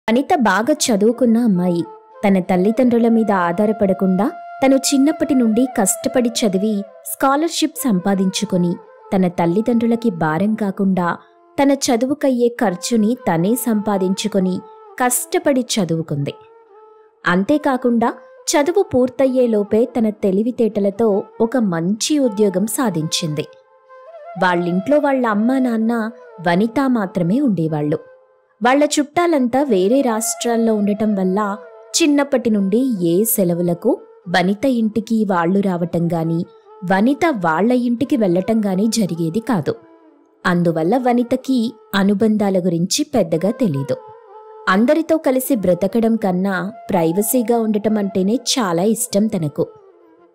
అనిత బాగా చదువుకున్న అమ్మాయి. తన తల్లిదండ్రుల మీద ఆధారపడకుండా తను చిన్నప్పటి నుండి కష్టపడి చదివి స్కాలర్షిప్ సంపాదించుకొని తన తల్లిదండ్రులకి భారం కాకుండా తన చదువుకయ్యే ఖర్చుని తనే సంపాదించుకొని కష్టపడి చదువుకుంది. అంతేకాకుండా చదువు పూర్తయ్యేలోపే తన తెలివితేటలతో ఒక మంచి ఉద్యోగం సాధించింది. వాళ్ళింట్లో వాళ్ళ అమ్మా నాన్న వనిత మాత్రమే ఉండేవాళ్లు. వాళ్ల చుట్టాలంతా వేరే రాష్ట్రాల్లో ఉండటం వల్ల చిన్నప్పటి నుండి ఏ సెలవులకు వనిత ఇంటికి వాళ్లు రావటం గాని వనిత వాళ్ల ఇంటికి వెళ్లటం గాని జరిగేది కాదు. అందువల్ల వనితకి అనుబంధాల గురించి పెద్దగా తెలీదు. అందరితో కలిసి బ్రతకడం కన్నా ప్రైవసీగా ఉండటం అంటేనే చాలా ఇష్టం తనకు.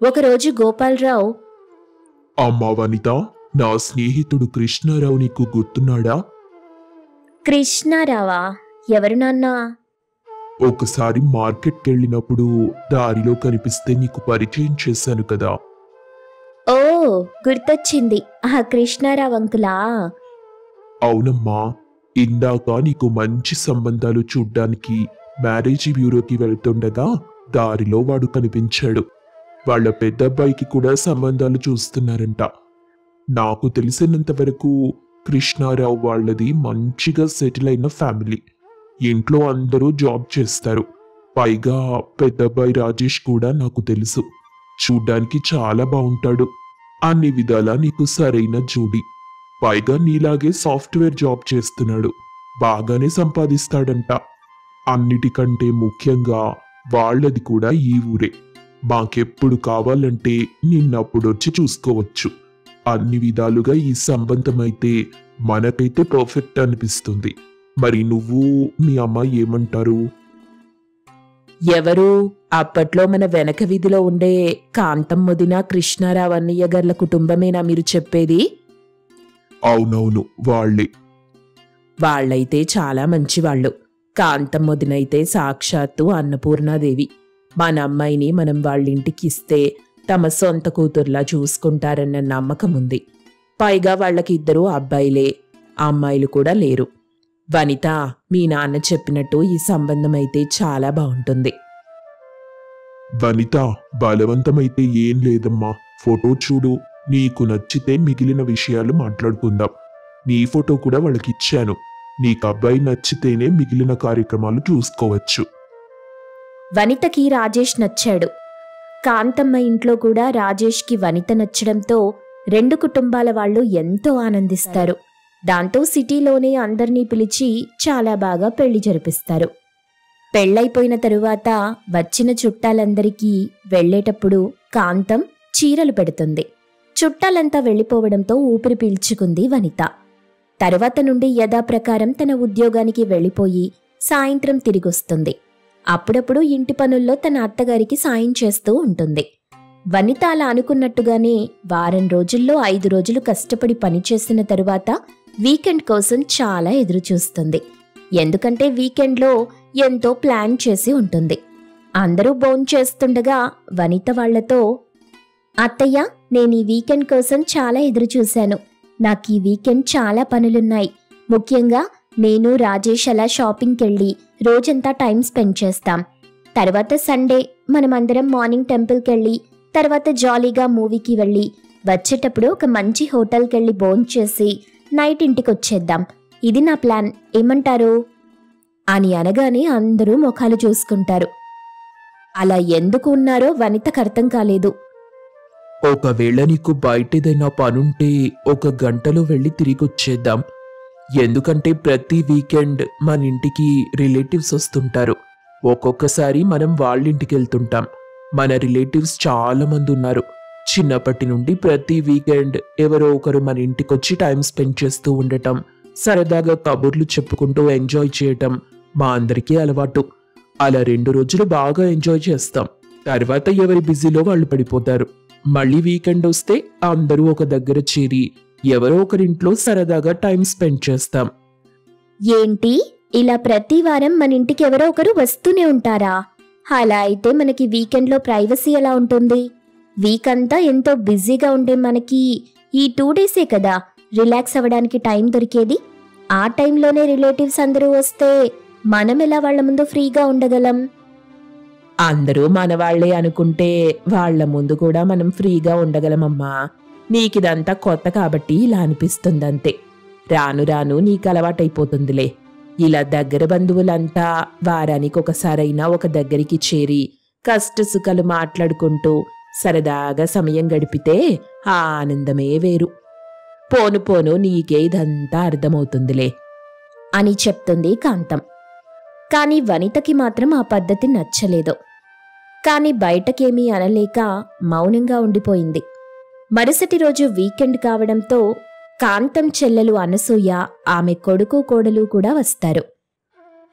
ఒకరోజు గోపాలరావు, అమ్మా వనిత, నా స్నేహితుడు కృష్ణారావు నీకు గుర్తున్నాడా? కృష్ణారావా? ఎవరు నాన్నా? ఒకసారి మార్కెట్కి వెళ్ళినప్పుడు దారిలో కనిపిస్తే నీకు పరిచయం చేశాను కదా. ఓ, గుర్తొచ్చింది. ఆ కృష్ణారావు అంకులా? అవునమ్మా, ఇందాక నీకు మంచి సంబంధాలు చూడ్డానికి మ్యారేజ్ బ్యూరోకి వెళ్తుండగా దారిలో వాడు కనిపించాడు. వాళ్ళ పెద్దబ్బాయికి కూడా సంబంధాలు చూస్తున్నారంట. నాకు తెలిసినంత వరకు కృష్ణారావు వాళ్ళది మంచిగా సెటిల్ అయిన ఫ్యామిలీ. ఇంట్లో అందరూ జాబ్ చేస్తారు. పైగా పెద్దబ్బాయి రాజేష్ కూడా నాకు తెలుసు. చూడ్డానికి చాలా బాగుంటాడు. అన్ని విధాలా నీకు సరైన జోడి. పైగా నీలాగే సాఫ్ట్వేర్ జాబ్ చేస్తున్నాడు. బాగానే సంపాదిస్తాడంట. అన్నిటికంటే ముఖ్యంగా వాళ్ళది కూడా ఈ ఊరే. మాకెప్పుడు కావాలంటే నిన్నప్పుడొచ్చి చూసుకోవచ్చు. అన్ని విధాలుగా ఈ సంబంధం అయితే మనకైతే పర్ఫెక్ట్ అనిపిస్తుంది. మరి నువ్వు మీ అమ్మ ఏమంటారు? ఎవరు? అప్పట్లో మన వెనక వీధిలో ఉండే కాంతం మొదిన కృష్ణారావు అన్నయ్య గార్ల కుటుంబమేనా మీరు చెప్పేది? అవునవును, వాళ్ళే. వాళ్ళైతే చాలా మంచివాళ్ళు. కాంతం మొదినైతే సాక్షాత్తు అన్నపూర్ణాదేవి. మన అమ్మాయిని మనం వాళ్ళింటికి ఇస్తే తమ సొంత కూతుర్లా చూసుకుంటారన్న నమ్మకం ఉంది. పైగా వాళ్ళకి 2 అబ్బాయిలే, అమ్మాయిలు కూడా లేరు. వనిత, మీ నాన్న చెప్పినట్టు ఈ సంబంధం అయితే చాలా బాగుంటుంది. వనిత, బలవంతమైతే ఏం లేదమ్మా. ఫోటో చూడు, నీకు నచ్చితే మిగిలిన విషయాలు మాట్లాడుకుందాం. నీ ఫోటో కూడా వాళ్ళకిచ్చాను. నీకు అబ్బాయి నచ్చితేనే మిగిలిన కార్యక్రమాలు చూసుకోవచ్చు. వనితకి రాజేష్ నచ్చాడు. కాంతమ్మ ఇంట్లో కూడా రాజేష్కి వనిత నచ్చడంతో 2 కుటుంబాల వాళ్ళు ఎంతో ఆనందిస్తారు. దాంతో సిటీలోనే అందర్నీ పిలిచి చాలా బాగా పెళ్లి జరిపిస్తారు. పెళ్లైపోయిన తరువాత వచ్చిన చుట్టాలందరికీ వెళ్లేటప్పుడు కాంతం చీరలు పెడుతుంది. చుట్టాలంతా వెళ్లిపోవడంతో ఊపిరి పీల్చుకుంది వనిత. తరువాత నుండి యథాప్రకారం తన ఉద్యోగానికి వెళ్లిపోయి సాయంత్రం తిరిగొస్తుంది. అప్పుడప్పుడు ఇంటి పనుల్లో తన అత్తగారికి సాయం చేస్తూ ఉంటుంది. వనిత అలా అనుకున్నట్టుగానే వారం రోజుల్లో 5 రోజులు కష్టపడి పనిచేసిన తరువాత వీకెండ్ కోసం చాలా ఎదురుచూస్తుంది. ఎందుకంటే వీకెండ్లో ఎంతో ప్లాన్ చేసి ఉంటుంది. అందరూ భోంచేస్తుండగా వనిత వాళ్లతో, అత్తయ్య, నేను ఈ వీకెండ్ కోసం చాలా ఎదురుచూశాను. నాకు ఈ వీకెండ్ చాలా పనులున్నాయి. ముఖ్యంగా నేను రాజేష్ అలా షాపింగ్కెళ్ళి రోజంతా టైం స్పెండ్ చేస్తాం. తర్వాత సండే మనమందరం మార్నింగ్ టెంపుల్కెళ్ళి తర్వాత జాలీగా మూవీకి వెళ్ళి వచ్చేటప్పుడు ఒక మంచి హోటల్కెళ్ళి భోంచేసి నైట్ ఇంటికొచ్చేద్దాం. ఇది నా ప్లాన్, ఏమంటారు? అని అనగానే అందరూ ముఖాలు చూసుకుంటారు. అలా ఎందుకు ఉన్నారో వనితకు అర్థం కాలేదు. ఒకవేళ నీకు బయటేదైనా పనుంటే 1 గంటలో వెళ్ళి తిరిగొచ్చేద్దాం. ఎందుకంటే ప్రతి వీకెండ్ మన ఇంటికి రిలేటివ్స్ వస్తుంటారు. ఒక్కొక్కసారి మనం వాళ్ళింటికి వెళ్తుంటాం. మన రిలేటివ్స్ చాలా మంది ఉన్నారు. చిన్నప్పటి నుండి ప్రతి వీకెండ్ ఎవరో ఒకరు మన ఇంటికొచ్చి టైం స్పెండ్ చేస్తూ ఉండటం, సరదాగా కబుర్లు చెప్పుకుంటూ ఎంజాయ్ చేయటం మా అందరికీ అలవాటు. అలా 2 రోజులు బాగా ఎంజాయ్ చేస్తాం. తర్వాత ఎవరి బిజీలో వాళ్ళు పడిపోతారు. మళ్ళీ వీకెండ్ వస్తే అందరూ ఒక దగ్గర చేరి ఎవరో ఒకరింట్లో సరదాగా టైం స్పెండ్ చేస్తాం. ఏంటి, ఇలా ప్రతి వారం మన ఇంటికి ఎవరో ఒకరు వస్తూనే ఉంటారా? అలా అయితే మనకి వీకెండ్లో ప్రైవసీ ఎలా ఉంటుంది? వీక్ అంతా ఎంతో బిజీగా ఉండే మనకి ఈ 2 డేసే కదా రిలాక్స్ అవ్వడానికి టైం దొరికేది. ఆ టైంలోనే రిలేటివ్స్ అందరూ వస్తే మనమెలా వాళ్ల ముందు ఫ్రీగా ఉండగలం? అందరూ మనవాళ్లే అనుకుంటే వాళ్ల ముందు కూడా మనం ఫ్రీగా ఉండగలమమ్మా. నీకిదంతా కొత్త కాబట్టి ఇలా అనిపిస్తుందంతే. రాను రాను నీకు అలవాటైపోతుందిలే. ఇలా దగ్గర బంధువులంతా వారానికి ఒకసారైనా ఒక దగ్గరికి చేరి కష్టసుఖాలు మాట్లాడుకుంటూ సరదాగా సమయం గడిపితే ఆ ఆనందమే వేరు. పోను పోను నీకే ఇదంతా అర్థమవుతుందిలే అని చెప్తుంది కాంతం. కాని వనితకి మాత్రం ఆ పద్ధతి నచ్చలేదు. కాని బయటకేమీ అనలేక మౌనంగా ఉండిపోయింది. మరుసటి రోజు వీకెండ్ కావడంతో కాంతం చెల్లెలు అనసూయ, ఆమె కొడుకు కోడలు కూడా వస్తారు.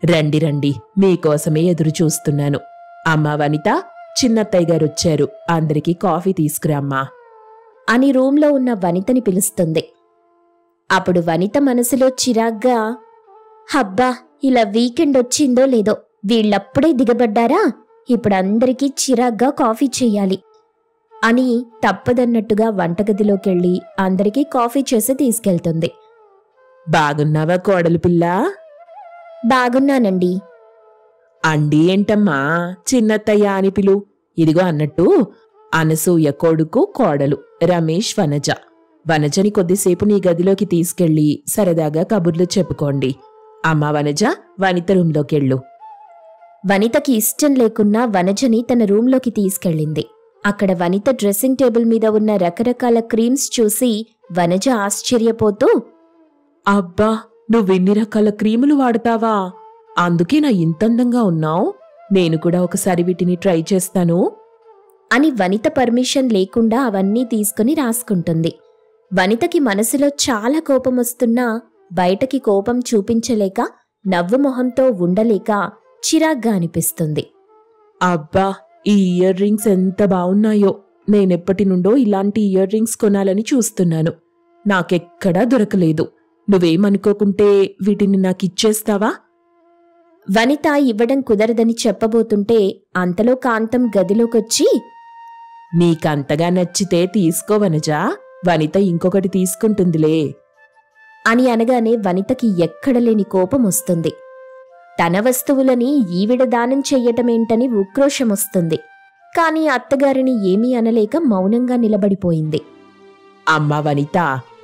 రండి రండి, మీకోసమే ఎదురు చూస్తున్నాను. అమ్మా వనిత, చిన్నత్తయ్య గారొచ్చారు, అందరికీ కాఫీ తీసుకురామ్మా అని రూంలో ఉన్న వనితని పిలుస్తుంది. అప్పుడు వనిత మనసులో చిరాగ్గా, హబ్బా, ఇలా వీకెండ్ వచ్చిందో లేదో, వీళ్ళప్పుడే దిగబడ్డారా, ఇప్పుడందరికీ చిరాగ్గా కాఫీ చెయ్యాలి అని తప్పదన్నట్టుగా వంటగదిలోకెళ్ళి అందరికీ కాఫీ చేసి తీసుకెళ్తుంది. బాగున్నావా కోడలు పిల్ల? బాగున్నానండి. అండి ఏంటమ్మా, చిన్నత్తయ్య అని పిలు. ఇదిగో అన్నట్టు అనసూయ కొడుకు కోడలు రమేష్, వనజ. వనజని కొద్దిసేపు నీ గదిలోకి తీసుకెళ్ళి సరదాగా కబుర్లు చెప్పుకోండి. అమ్మా వనజ, వనిత రూంలోకెళ్ళు. వనితకి ఇష్టం లేకున్నా వనజని తన రూంలోకి తీసుకెళ్ళింది. అక్కడ వనిత డ్రెస్సింగ్ టేబుల్ మీద ఉన్న రకరకాల క్రీమ్స్ చూసి వనజ ఆశ్చర్యపోతూ, అబ్బా, నువ్వెన్ని రకాల క్రీములు వాడతావా? అందుకే నా ఇంతందంగా ఉన్నావు. నేను కూడా ఒకసారి వీటిని ట్రై చేస్తాను అని వనిత పర్మిషన్ లేకుండా అవన్నీ తీసుకుని రాసుకుంటుంది. వనితకి మనసులో చాలా కోపం వస్తున్నా బయటకి కోపం చూపించలేక, నవ్వు మొహంతో ఉండలేక చిరాగ్గా అనిపిస్తుంది. అబ్బా, ఈ ఇయర్ రింగ్స్ ఎంత బావున్నాయో. నేనెప్పటి నుండో ఇలాంటి ఇయర్ రింగ్స్ కొనాలని చూస్తున్నాను. నాకెక్కడా దొరకలేదు. నువ్వేమనుకోకుంటే వీటిని నాకిచ్చేస్తావా? వనిత ఇవ్వడం కుదరదని చెప్పబోతుంటే అంతలో కాంతం గదిలోకొచ్చి, నీకంతగా నచ్చితే తీసుకో వనజా, వనిత ఇంకొకటి తీసుకుంటుందిలే అని అనగానే వనితకి ఎక్కడలేని కోపం వస్తుంది. తన వస్తువులని ఈవిడ దానం చెయ్యటమేంటని ఉక్రోషమొస్తుంది. కాని అత్తగారిని ఏమీ అనలేక మౌనంగా నిలబడిపోయింది. అమ్మా వనిత,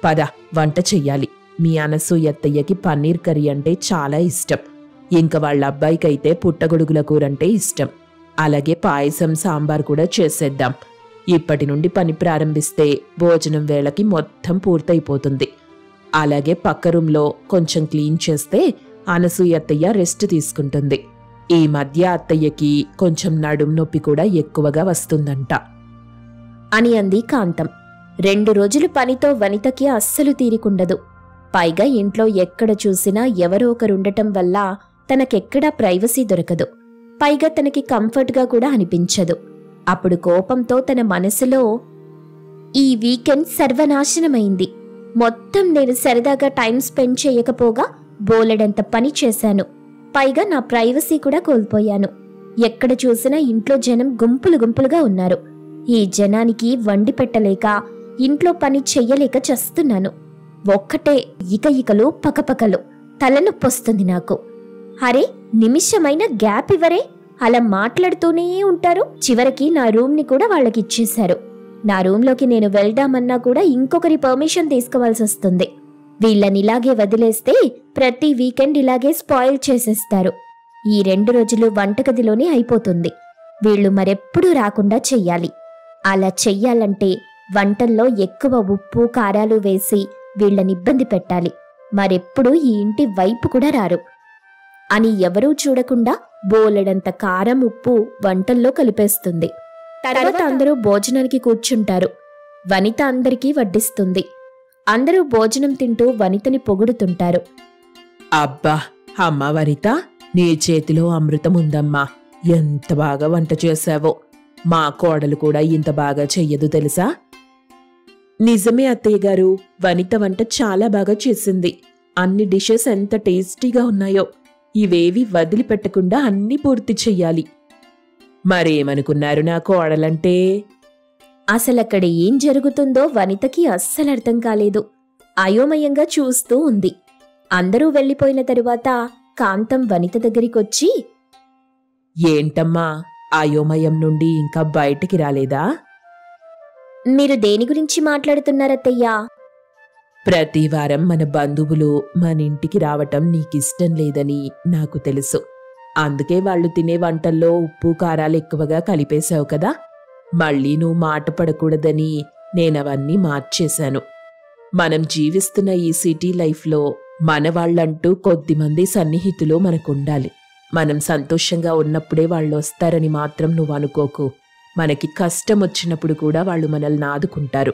పద, వంట చెయ్యాలి. మీ అనసూయత్తయ్యకి పన్నీర్ కర్రీ అంటే చాలా ఇష్టం. ఇంక వాళ్ళ అబ్బాయికైతే పుట్టగొడుగుల కూరంటే ఇష్టం. అలాగే పాయసం, సాంబార్ కూడా చేసేద్దాం. ఇప్పటి నుండి పని ప్రారంభిస్తే భోజనం వేళకి మొత్తం పూర్తయిపోతుంది. అలాగే పక్క రూంలో కొంచెం క్లీన్ చేస్తే అనసూయ అత్తయ్య రెస్ట్ తీసుకుంటుంది. ఈ మధ్య అత్తయ్యకి కొంచెం నడుం నొప్పి కూడా ఎక్కువగా వస్తుందంట అని అంది కాంతం. 2 రోజులు పనితో వనితకి అస్సలు తీరికుండదు. పైగా ఇంట్లో ఎక్కడ చూసినా ఎవరో ఒకరుండటం వల్ల తనకెక్కడా ప్రైవసీ దొరకదు. పైగా తనకి కంఫర్ట్గా కూడా అనిపించదు. అప్పుడు కోపంతో తన మనసులో, ఈ వీకెండ్ సర్వనాశనమైంది. మొత్తం నేను సరదాగా టైం స్పెండ్ చేయకపోగా బోలెడంత పని చేశాను. పైగా నా ప్రైవసీ కూడా కోల్పోయాను. ఎక్కడ చూసినా ఇంట్లో జనం గుంపులు గుంపులుగా ఉన్నారు. ఈ జనానికి వండి పెట్టలేక, ఇంట్లో పని చెయ్యలేక చస్తున్నాను. ఒక్కటే ఇకలు పకపకలు, తలనొప్పొస్తుంది నాకు. అరే, నిమిషమైన గ్యాప్ ఇవ్వరే, అలా మాట్లాడుతూనే ఉంటారు. చివరికి నా రూమ్ని కూడా వాళ్ళకిచ్చేశారు. నా రూంలోకి నేను వెళ్దామన్నా కూడా ఇంకొకరి పర్మిషన్ తీసుకోవాల్సి వస్తుంది. వీళ్ళనిలాగే వదిలేస్తే ప్రతి వీకెండ్ ఇలాగే స్పాయిల్ చేసేస్తారు. ఈ 2 రోజులు వంటగదిలోనే అయిపోతుంది. వీళ్ళు మరెప్పుడూ రాకుండా చెయ్యాలి. అలా చెయ్యాలంటే వంటల్లో ఎక్కువ ఉప్పు, కారాలు వేసి వీళ్ళనిబ్బంది పెట్టాలి. మరెప్పుడూ ఈ ఇంటి వైపు కూడా రారు అని ఎవరూ చూడకుండా బోలెడంత కారం, ఉప్పు వంటల్లో కలిపేస్తుంది. తర్వాత అందరూ భోజనానికి కూర్చుంటారు. వనిత అందరికీ వడ్డిస్తుంది. అందరూ భోజనం తింటూ వనితని పొగుడుతుంటారు. అబ్బా, అమ్మా వనిత, నీ చేతిలో అమృతం ఉందమ్మా. ఎంత బాగా వంట చేశావో. మా కోడలు కూడా ఇంత బాగా చెయ్యదు తెలుసా? నిజమే అత్తయ్య గారు, వనిత వంట చాలా బాగా చేసింది. అన్ని డిషెస్ ఎంత టేస్టీగా ఉన్నాయో. ఇవేవి వదిలిపెట్టకుండా అన్నీ పూర్తి చెయ్యాలి. మరేమనుకున్నారు నా కోడలంటే? అసలక్కడ ఏం జరుగుతుందో వనితకి అస్సలర్థం కాలేదు. అయోమయంగా చూస్తూ ఉంది. అందరూ వెళ్ళిపోయిన తరువాత కాంతం వనిత దగ్గరికొచ్చి, ఏంటమ్మా, అయోమయం నుండి ఇంకా బయటికి రాలేదా? మీరు దేని గురించి మాట్లాడుతున్నారత్తయ్యా? ప్రతి వారం మన బంధువులు మన ఇంటికి రావటం నీకిష్టం లేదని నాకు తెలుసు. అందుకే వాళ్ళు తినే వంటల్లో ఉప్పు కారాలు ఎక్కువగా కలిపేశావు కదా. మళ్ళీ నువ్వు మాట పడకూడదని నేనవన్నీ మార్చేశాను. మనం జీవిస్తున్న ఈ సిటీ లైఫ్లో మన వాళ్ళంటూ కొద్దిమంది సన్నిహితులు మనకుండాలి. మనం సంతోషంగా ఉన్నప్పుడే వాళ్ళు వస్తారని మాత్రం నువ్వు అనుకోకు. మనకి కష్టం వచ్చినప్పుడు కూడా వాళ్ళు మనల్ని ఆదుకుంటారు.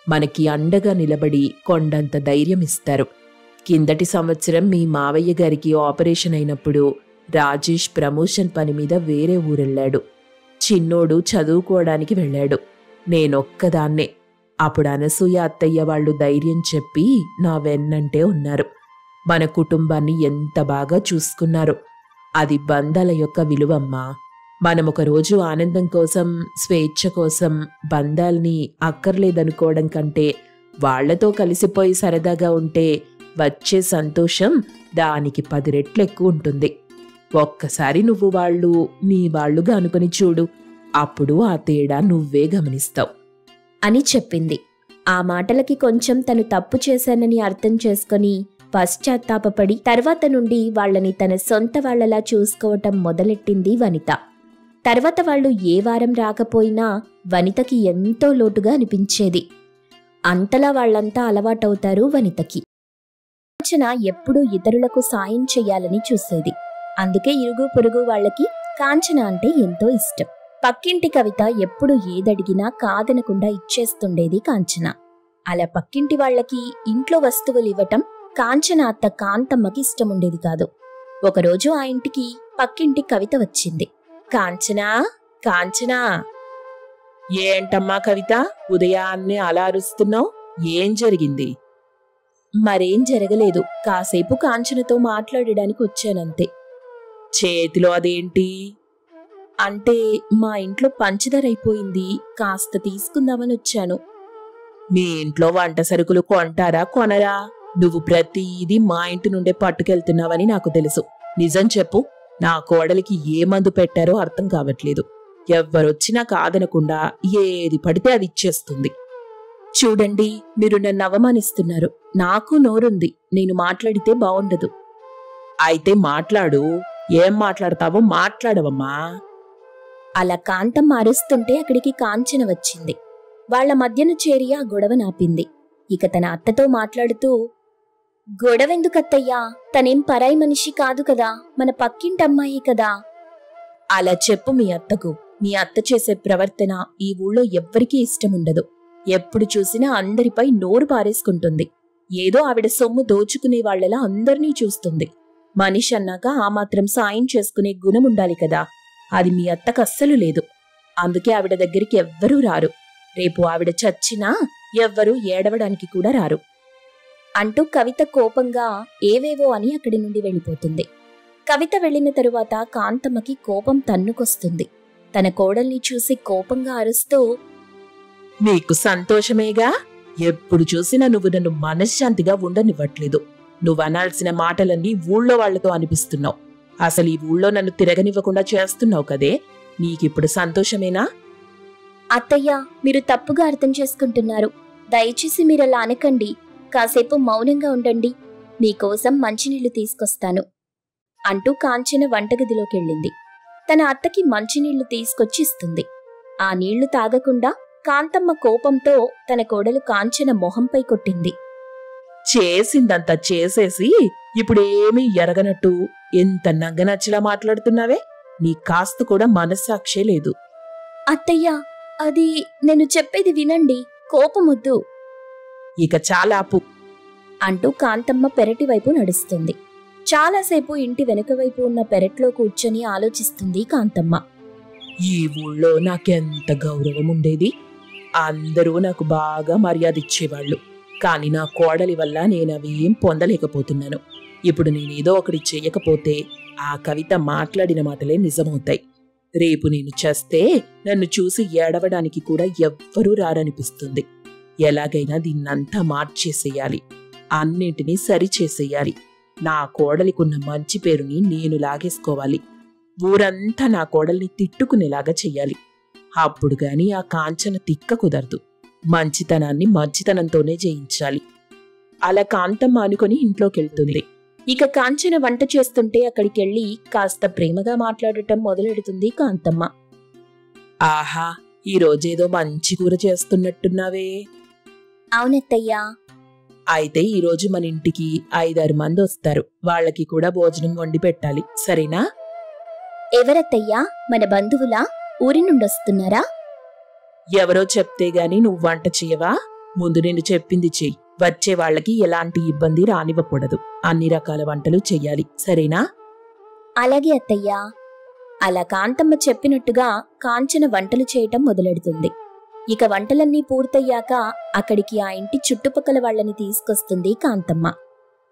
మనకి అండగా నిలబడి కొండంత ధైర్యం ఇస్తారు. కిందటి సంవత్సరం మీ మావయ్య గారికి ఆపరేషన్ అయినప్పుడు రాజేష్ ప్రమోషన్ పని మీద వేరే ఊరెళ్ళాడు. చిన్నోడు చదువుకోవడానికి వెళ్ళాడు. నేనొక్కదాన్నే. అప్పుడు అనసూయ అత్తయ్య వాళ్ళు ధైర్యం చెప్పి నా వెన్నంటే ఉన్నారు. మన కుటుంబాన్ని ఎంత బాగా చూసుకున్నారు. అది బంధాల యొక్క విలువమ్మా. మనమొక రోజు ఆనందం కోసం, స్వేచ్ఛ కోసం బంధాల్ని అక్కర్లేదనుకోవడం కంటే వాళ్లతో కలిసిపోయి సరదాగా ఉంటే వచ్చే సంతోషం దానికి 10 రెట్లు ఎక్కువ ఉంటుంది. ఒక్కసారి నువ్వు వాళ్ళు నీ వాళ్ళుగా అనుకుని చూడు. అప్పుడు ఆ తేడా నువ్వే గమనిస్తావు అని చెప్పింది. ఆ మాటలకి కొంచెం తను తప్పు చేశానని అర్థం చేసుకుని పశ్చాత్తాపపడి తర్వాత నుండి వాళ్ళని తన సొంత వాళ్లలా చూసుకోవటం మొదలెట్టింది వనిత. తర్వాత వాళ్ళు ఏ వారం రాకపోయినా వనితకి ఎంతో లోటుగా అనిపించేది. అంతలా వాళ్లంతా అలవాటవుతారు వనితకి. కాంచన ఎప్పుడూ ఇతరులకు సాయం చెయ్యాలని చూసేది. అందుకే ఇరుగు పొరుగు వాళ్లకి కాంచన అంటే ఎంతో ఇష్టం. పక్కింటి కవిత ఎప్పుడు ఏదడిగినా కాదనకుండా ఇచ్చేస్తుండేది కాంచన. అలా పక్కింటి వాళ్లకి ఇంట్లో వస్తువులు ఇవ్వటం కాంచన అత్త కాంతమ్మకి ఇష్టముండేది కాదు. ఒకరోజు ఆ ఇంటికి పక్కింటి కవిత వచ్చింది. కాంచనా, కాంచనా. ఏంటమ్మా కవిత, ఉదయాన్నే అలా అరుస్తున్నావు? ఏం జరిగింది? మరేం జరగలేదు. కాసేపు కాంచనతో మాట్లాడడానికి వచ్చానంతే. చేతిలో అదేంటి? అంటే మా ఇంట్లో పంచదార అయిపోయింది, కాస్త తీసుకుందామని వచ్చాను. మీ ఇంట్లో వంట సరుకులు కొంటారా కొనరా? నువ్వు ప్రతిదీ మా ఇంటి నుండే పట్టుకెళ్తున్నావని నాకు తెలుసు. నిజం చెప్పు. నా కోడలికి ఏ మందు పెట్టారో అర్థం కావట్లేదు. ఎవ్వరొచ్చినా కాదనకుండా ఏది పడితే అది ఇచ్చేస్తుంది. చూడండి, మీరు నన్ను అవమానిస్తున్నారు. నాకు నోరుంది, నేను మాట్లాడితే బావుండదు. అయితే మాట్లాడు. ఏం మాట్లాడతావో మాట్లాడవమ్మా. అలా కాంతమ్మ అరుస్తుంటే అక్కడికి కాంచన వచ్చింది. వాళ్ల మధ్యన చేరి ఆ గొడవ నాపింది. ఇక తన అత్తతో మాట్లాడుతూ, గొడవెందుకత్తయ్యా? తనేం పరాయి మనిషి కాదు కదా, మన పక్కింటమ్మాయి కదా. అలా చెప్పు మీ అత్తకు. మీ అత్త చేసే ప్రవర్తన ఈ ఊళ్ళో ఎవ్వరికీ ఇష్టముండదు. ఎప్పుడు చూసినా అందరిపై నోరు పారేసుకుంటుంది. ఏదో ఆవిడ సొమ్ము దోచుకునే వాళ్లలా అందర్నీ చూస్తుంది. మనిషి అన్నాక ఆ మాత్రం సాయం చేసుకునే గుణముండాలి కదా. అది మీ అత్తకు అస్సలు లేదు. అందుకే ఆవిడ దగ్గరికి ఎవ్వరూ రారు. రేపు ఆవిడ చచ్చినా ఎవ్వరూ ఏడవడానికి కూడా రారు అంటూ కవిత కోపంగా ఏవేవో అని అక్కడి నుండి వెళ్ళిపోతుంది. కవిత వెళ్లిన తరువాత కాంతమ్మకి కోపం తన్నుకొస్తుంది. తన కోడల్ని చూసి కోపంగా అరుస్తూ, నీకు సంతోషమేగా? ఎప్పుడు చూసినా నువ్వు నన్ను మనశ్శాంతిగా ఉండనివ్వట్లేదు. నువ్వు అనాల్సిన మాటలన్నీ ఊళ్ళో వాళ్లతో అనిపిస్తున్నావు. అసలు ఈ ఊళ్ళో నన్ను తిరగనివ్వకుండా చేస్తున్నావు కదే. నీకిప్పుడు సంతోషమేనా? అత్తయ్య, మీరు తప్పుగా అర్థం చేసుకుంటున్నారు. దయచేసి మీరలా అనకండి. కాసేపు మౌనంగా ఉండండి. మీకోసం మంచినీళ్లు తీసుకొస్తాను అంటూ కాంచన వంటగదిలోకెళ్ళింది. తన అత్తకి మంచినీళ్లు తీసుకొచ్చి ఇస్తుంది. ఆ నీళ్లు తాగకుండా కాంతమ్మ కోపంతో తన కోడలు కాంచన మొహంపై కొట్టింది. చేసిందంతా చేసేసి ఇప్పుడేమీ ఎరగనట్టు ఎంత నంగనచ్చిలా మాట్లాడుతున్నావే? నీ కాస్త కూడా మనస్సాక్షే లేదు. అత్తయ్య, అది నేను చెప్పేది వినండి. కోపమొద్దు. ఇక చాలాపు అంటూ కాంతమ్మ పెరటి వైపు నడుస్తుంది. చాలాసేపు ఇంటి వెనుక వైపు ఉన్న పెరట్లో కూర్చొని ఆలోచిస్తుంది కాంతమ్మ. ఈ ఊళ్ళో నాకెంత గౌరవం ఉండేది. అందరూ నాకు బాగా మర్యాద ఇచ్చేవాళ్లు. కాని నా కోడలి వల్ల నేనవేం పొందలేకపోతున్నాను. ఇప్పుడు నేనేదో ఒకటి చెయ్యకపోతే ఆ కవిత మాట్లాడిన మాటలే నిజమవుతాయి. రేపు నేను చేస్తే నన్ను చూసి ఏడవడానికి కూడా ఎవ్వరూ రారనిపిస్తుంది. ఎలాగైనా దీన్నంతా మార్చేసేయాలి. అన్నింటినీ సరిచేసేయాలి. నా కోడలికున్న మంచి పేరుని నేను లాగేసుకోవాలి. ఊరంతా నా కోడల్ని తిట్టుకునేలాగా చెయ్యాలి. అప్పుడు గాని ఆ కాంచన తిక్క కుదరదు. మంచితనాన్ని మంచితనంతోనే జయించాలి. అలా కాంతమ్మ అనుకుని ఇంట్లోకెళ్తుంది. ఇక కాంచన వంట చేస్తుంటే అక్కడికెళ్ళి కాస్త ప్రేమగా మాట్లాడటం మొదలెడుతుంది కాంతమ్మ. ఆహా, ఈరోజేదో మంచి కూర చేస్తున్నట్టున్నావే. అవునత్తయ్యా. అయితే ఈరోజు మన ఇంటికి 5-6 మంది వస్తారు. వాళ్ళకి కూడా భోజనం వండి పెట్టాలి, సరేనా? ఎవరత్తయ్యా? మన బంధువులా? ఊరి నుండొస్తున్నారా? ఎవరో చెప్తే గాని నువ్వు వంట చెయ్యవా? ముందు నేను చెప్పింది చెయ్యి. వచ్చే వాళ్ళకి ఎలాంటి ఇబ్బంది రానివ్వకూడదు. అన్ని రకాల వంటలు చెయ్యాలి, సరేనా? అలాగే అత్తయ్యా. అలా కాంతమ్మ చెప్పినట్టుగా కాంచన వంటలు చేయటం మొదలెడుతుంది. ఇక వంటలన్నీ పూర్తయ్యాక అక్కడికి ఆ ఇంటి చుట్టుపక్కల వాళ్ళని తీసుకొస్తుంది కాంతమ్మ.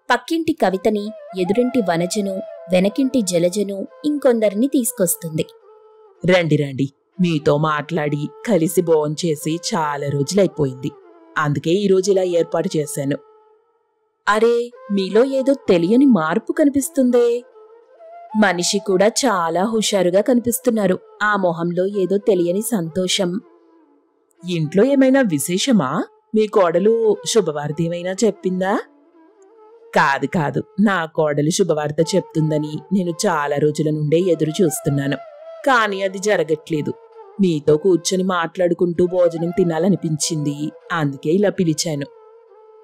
పక్కింటి కవితని, ఎదురింటి వనజను, వెనకింటి జలజను, ఇంకొందరిని తీసుకొస్తుంది. రండి రండి, మీతో మాట్లాడి కలిసి భోంచేసి చాలా రోజులైపోయింది. అందుకే ఈరోజు ఇలా ఏర్పాటు చేశాను. అరే, మీలో ఏదో తెలియని మార్పు కనిపిస్తుందే. మనిషి కూడా చాలా హుషారుగా కనిపిస్తున్నారు. ఆ మొహంలో ఏదో తెలియని సంతోషం. ఇంట్లో ఏమైనా విశేషమా? మీ కోడలు శుభవార్త ఏమైనా చెప్పిందా? కాదు కాదు, నా కోడలు శుభవార్త చెప్తుందని నేను చాలా రోజుల నుండే ఎదురు చూస్తున్నాను. కానీ అది జరగట్లేదు. మీతో కూర్చొని మాట్లాడుకుంటూ భోజనం తినాలనిపించింది. అందుకే ఇలా పిలిచాను.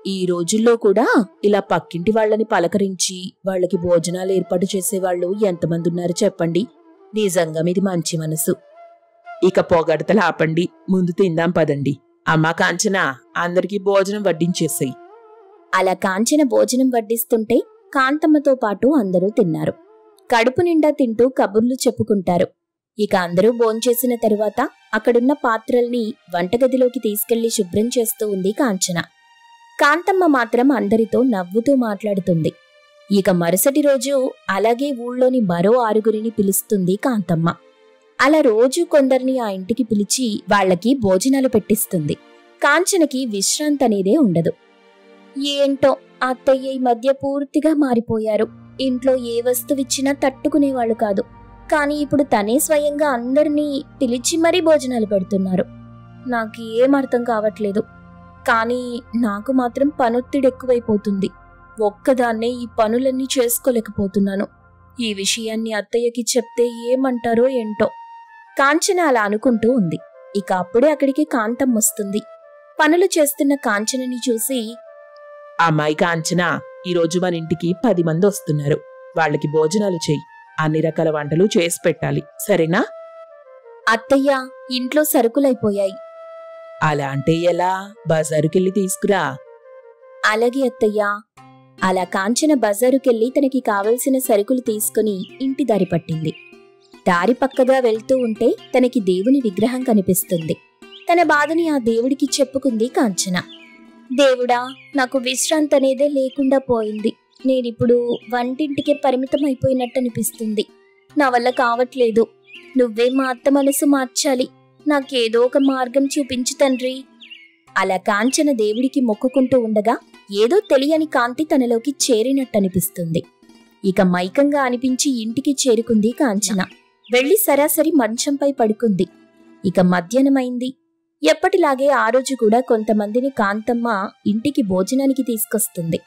ఈ రోజుల్లో కూడా ఇలా పక్కింటి వాళ్ళని పలకరించి వాళ్ళకి భోజనాలు ఏర్పాటు చేసేవాళ్ళు ఎంతమంది ఉన్నారు చెప్పండి. నిజంగా మీది మంచి మనసు. ఇక పొగడతలు ఆపండి, ముందు తిందాం పదండి. అమ్మా కాంచన, అందరికీ భోజనం వడ్డించేసేయి. అలా కాంచన భోజనం వడ్డిస్తుంటే కాంతమ్మతో పాటు అందరూ తిన్నారు. కడుపు నిండా తింటూ కబుర్లు చెప్పుకుంటారు. ఇక అందరూ భోంచేసిన తరువాత అక్కడున్న పాత్రల్ని వంటగదిలోకి తీసుకెళ్లి శుభ్రం చేస్తూ ఉంది కాంచన. కాంతమ్మ మాత్రం అందరితో నవ్వుతూ మాట్లాడుతుంది. ఇక మరుసటి రోజు అలాగే ఊళ్ళోని మరో 6గురిని పిలుస్తుంది కాంతమ్మ. అలా రోజు కొందరిని ఆ ఇంటికి పిలిచి వాళ్లకి భోజనాలు పెట్టిస్తుంది. కాంచనకి విశ్రాంతి అనేదే ఉండదు. ఏంటో అత్తయ్య ఈ మధ్య పూర్తిగా మారిపోయారు. ఇంట్లో ఏ వస్తువిచ్చినా తట్టుకునేవాళ్లు కాదు. కానీ ఇప్పుడు తనే స్వయంగా అందరినీ పిలిచి మరీ భోజనాలు పెడుతున్నారు. నాకేం అర్థం కావట్లేదు. కానీ నాకు మాత్రం పనొత్తిడి ఎక్కువైపోతుంది. ఒక్కదాన్నే ఈ పనులన్నీ చేసుకోలేకపోతున్నాను. ఈ విషయాన్ని అత్తయ్యకి చెప్తే ఏమంటారో ఏంటో. కాంచన అలా అనుకుంటూ ఉంది. ఇక అప్పుడే అక్కడికి కాంతమ్మ వస్తుంది. పనులు చేస్తున్న కాంచనని చూసి, అమ్మాయి కాంచన, ఈరోజు మన ఇంటికి 10 మంది వస్తున్నారు. వాళ్ళకి భోజనాలు చెయ్యి. అన్ని రకాల వంటలు చేసి పెట్టాలి, సరేనా? అత్తయ్య, ఇంట్లో సరుకులైపోయాయి. అలా అంటే ఎలా? బజారుకెళ్ళి తీసుకురా. అలాగే అత్తయ్యా. అలా కాంచన బజారుకెళ్ళి తనకి కావలసిన సరుకులు తీసుకుని ఇంటి దారి పట్టింది. దారి పక్కగా వెళ్తూ ఉంటే తనకి దేవుని విగ్రహం కనిపిస్తుంది. తన బాధని ఆ దేవుడికి చెప్పుకుంది కాంచన. దేవుడా, నాకు విశ్రాంతి అనేదే లేకుండా పోయింది. నేనిప్పుడు వంటింటికే పరిమితం అయిపోయినట్టు అనిపిస్తుంది. నా వల్ల కావట్లేదు. నువ్వే మా అత్త మనసు మార్చాలి. నాకేదో ఒక మార్గం చూపించు తండ్రి. అలా కాంచన దేవుడికి మొక్కుకుంటూ ఉండగా ఏదో తెలియని కాంతి తనలోకి చేరినట్టనిపిస్తుంది. ఇక మైకంగా అనిపించి ఇంటికి చేరుకుంది కాంచన. వెళ్లి సరాసరి మంచంపై పడుకుంది. ఇక మధ్యాహ్నమైంది. ఎప్పటిలాగే ఆ రోజు కూడా కొంతమందిని కాంతమ్మ ఇంటికి భోజనానికి తీసుకొస్తుంది.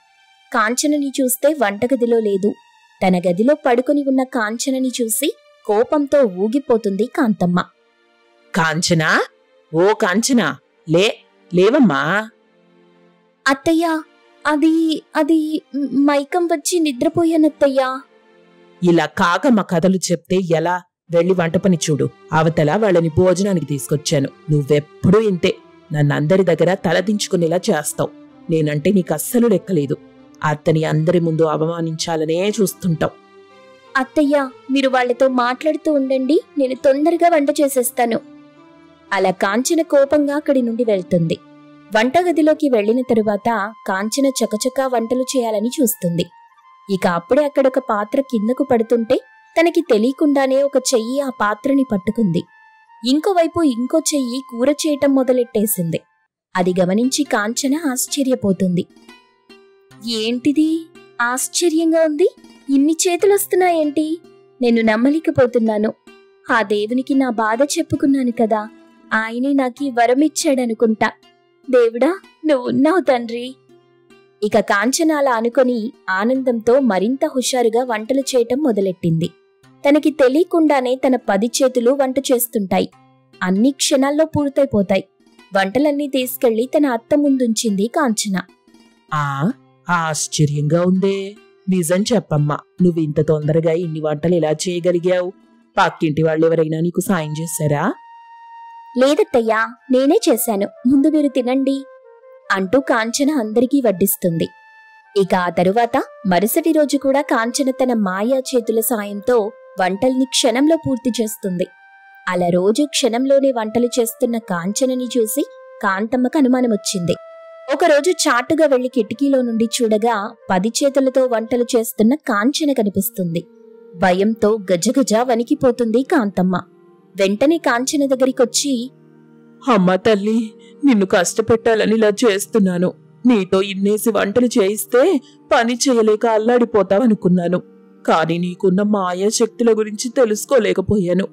కాంచనని చూస్తే వంటగదిలో లేదు. తన గదిలో పడుకొని ఉన్న కాంచనని చూసి కోపంతో ఊగిపోతుంది కాంతమ్మ. కాంచనా, ఓ కాంచనా, లేవమ్మా. అత్తయ్యా, అది మైకం వచ్చి నిద్రపోయానత్తయ్యా. ఇలా కాకమ్మ కథలు చెప్తే ఎలా? వెళ్ళి వంట పని చూడు. అవతల వాళ్ళని భోజనానికి తీసుకొచ్చాను. నువ్వెప్పుడూ ఇంతే, నన్నందరి దగ్గర తలదించుకునేలా చేస్తావు. నేనంటే నీకు అస్సలు లెక్కలేదు. అత్తని అందరి ముందు అవమానించాలనే చూస్తుంటావు. అత్తయ్యా, మీరు వాళ్లతో మాట్లాడుతూ ఉండండి, నేను తొందరగా వంట చేసేస్తాను. అలా కాంచన కోపంగా అక్కడి నుండి వెళ్తుంది. వంటగదిలోకి వెళ్లిన తరువాత కాంచన చకచకా వంటలు చేయాలని చూస్తుంది. ఇక అప్పుడే అక్కడొక పాత్ర కిందకు పడుతుంటే తనకి తెలియకుండానే ఒక చెయ్యి ఆ పాత్రని పట్టుకుంది. ఇంకోవైపు ఇంకో చెయ్యి కూర చేయటం మొదలెట్టేసింది. అది గమనించి కాంచన ఆశ్చర్యపోతుంది. ఏంటిది? ఆశ్చర్యంగా ఉంది. ఇన్ని చేతులొస్తున్నాయేంటి? నేను నమ్మలేకపోతున్నాను. ఆ దేవునికి నా బాధ చెప్పుకున్నాను కదా, ఆయనే నాకీ వరమిచ్చాడనుకుంటా. దేవుడా, నువ్వున్నావు తండ్రి. ఇక కాంచన అలా అనుకొని ఆనందంతో మరింత హుషారుగా వంటలు చేయటం మొదలెట్టింది. తనకి తెలియకుండానే తన 10 చేతులు వంట చేస్తుంటాయి. అన్ని క్షణాల్లో పూర్తయిపోతాయి. వంటలన్నీ తీసుకెళ్లి తన అత్త ముందుంచింది కాంచన. ఆశ్చర్యంగా ఉందే. నిజం చెప్పమ్మా, నువ్వు ఇంత తొందరగా ఇన్ని వంటలు ఎలా చేయగలిగావు? పక్కింటి వాళ్ళెవరైనా నీకు సాయం చేశారా? లేదత్తయ్యా, నేనే చేశాను. ముందు మీరు తినండి అంటూ కాంచన అందరికీ వడ్డిస్తుంది. ఇక ఆ తరువాత మరుసటి రోజు కూడా కాంచన తన మాయా చేతుల సాయంతో వంటల్ని క్షణంలో పూర్తి చేస్తుంది. అలా రోజు క్షణంలోనే వంటలు చేస్తున్న కాంచనని చూసి కాంతమ్మకు అనుమానమొచ్చింది. ఒకరోజు చాటుగా వెళ్లి కిటికీలో నుండి చూడగా 10 చేతులతో వంటలు చేస్తున్న కాంచన కనిపిస్తుంది. భయంతో గజగజ వణికిపోతుంది కాంతమ్మ. వెంటనే కాంచన దగ్గరికొచ్చి, అమ్మా తల్లి, నిన్ను కష్టపెట్టాలని ఇలా చేస్తున్నాను. నీతో ఇన్నేసి వంటలు చేయిస్తే పని చేయలేక అల్లాడిపోతావనుకున్నాను. కాని నీకున్న మాయా శక్తుల గురించి తెలుసుకోలేకపోయాను.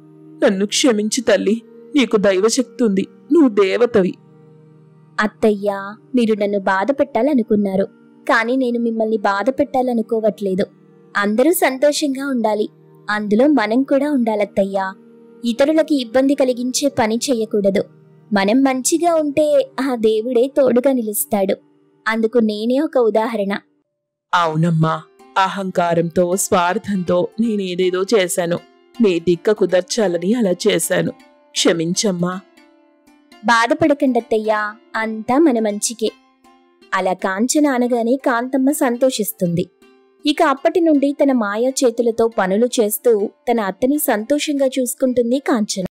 నన్ను క్షమించి తల్లి. నీకు దైవశక్తి ఉంది. నువ్వు దేవతవి. అత్తయ్యా, మీరు నన్ను బాధ పెట్టాలనుకున్నారు. కాని నేను మిమ్మల్ని బాధ పెట్టాలనుకోవట్లేదు. అందరూ సంతోషంగా ఉండాలి. అందులో మనం కూడా ఉండాలత్తయ్యా. ఇతరులకి ఇబ్బంది కలిగించే పని చెయ్యకూడదు. మనం మంచిగా ఉంటే ఆ దేవుడే తోడుగా నిలుస్తాడు. అందుకు నేనే ఒక ఉదాహరణ. అవునమ్మా, అహంకారంతో స్వార్థంతో నేనేదేదో చేశాను. నీ దిక్క కుదర్చాలని అలా చేశాను. క్షమించమ్మా. బాధపడకండత్తయ్యా, అంతా మన మంచికే. అలా కాంచన అనగానే కాంతమ్మ సంతోషిస్తుంది. ఇక అప్పటి నుండి తన మాయా చేతులతో పనులు చేస్తూ తన అత్తని సంతోషంగా చూసుకుంటుంది కాంచన.